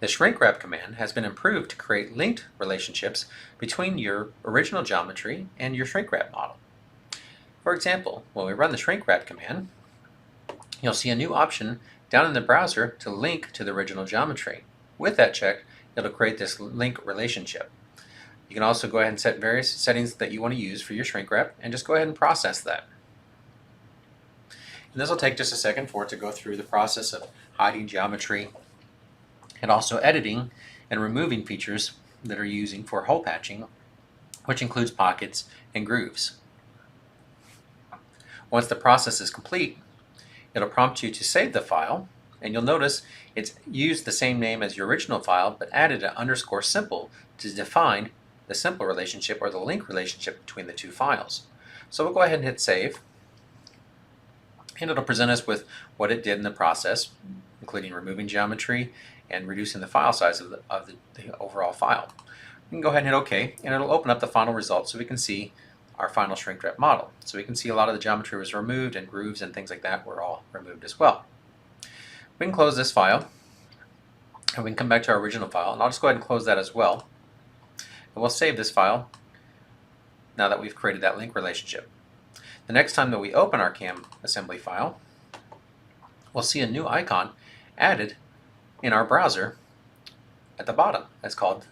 The Shrinkwrap command has been improved to create linked relationships between your original geometry and your Shrinkwrap model. For example, when we run the Shrinkwrap command, you'll see a new option down in the browser to link to the original geometry. With that checked, it'll create this link relationship. You can also go ahead and set various settings that you want to use for your Shrinkwrap and just go ahead and process that. And this will take just a second for it to go through the process of hiding geometry and also editing and removing features that are using for hole patching, which includes pockets and grooves. Once the process is complete, it'll prompt you to save the file, and you'll notice it's used the same name as your original file but added an underscore simple to define the simple relationship or the link relationship between the two files. So we'll go ahead and hit save, and it'll present us with what it did in the process, including removing geometry and reducing the file size of the overall file. We can go ahead and hit OK, and it'll open up the final result so we can see our final Shrinkwrap model. So we can see a lot of the geometry was removed, and grooves and things like that were all removed as well. We can close this file, and we can come back to our original file, and I'll just go ahead and close that as well. And we'll save this file now that we've created that link relationship. The next time that we open our CAM assembly file, we'll see a new icon added in our browser at the bottom. That's called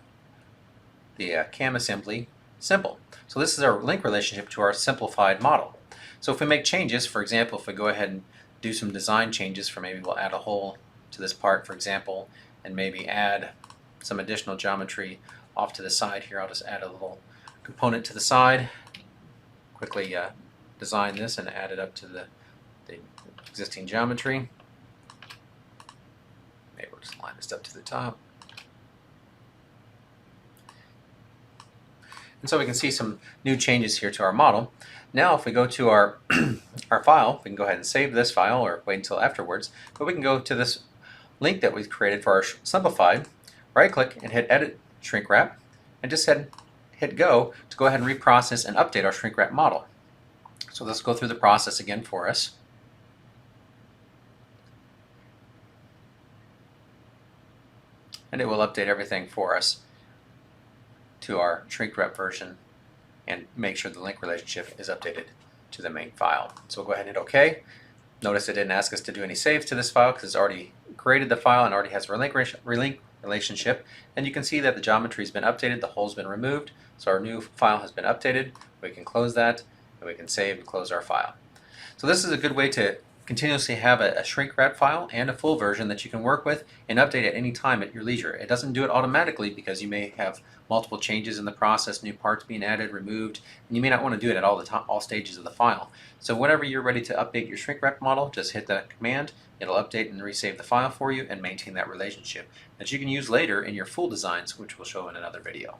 the CAM assembly simple. So this is our link relationship to our simplified model. So if we make changes, for example, if we go ahead and do some design changes, for maybe we'll add a hole to this part, for example, and maybe add some additional geometry off to the side here. I'll just add a little component to the side, quickly design this and add it up to the existing geometry. Maybe we'll just line this up to the top. And so we can see some new changes here to our model. Now if we go to our, our file, we can go ahead and save this file or wait until afterwards, but we can go to this link that we've created for our simplified, right click and hit Edit Shrinkwrap, and just hit Go to go ahead and reprocess and update our Shrinkwrap model. So let's go through the process again for us. And it will update everything for us to our Shrinkwrap version and make sure the link relationship is updated to the main file. So we'll go ahead and hit OK. Notice it didn't ask us to do any saves to this file because it's already created the file and already has a link relationship. And you can see that the geometry has been updated, the hole's been removed, so our new file has been updated. We can close that, and we can save and close our file. So this is a good way to continuously have a Shrinkwrap file and a full version that you can work with and update at any time at your leisure. It doesn't do it automatically because you may have multiple changes in the process, new parts being added, removed, and you may not want to do it at all stages of the file. So whenever you're ready to update your Shrinkwrap model, just hit that command. It'll update and resave the file for you and maintain that relationship that you can use later in your full designs, which we'll show in another video.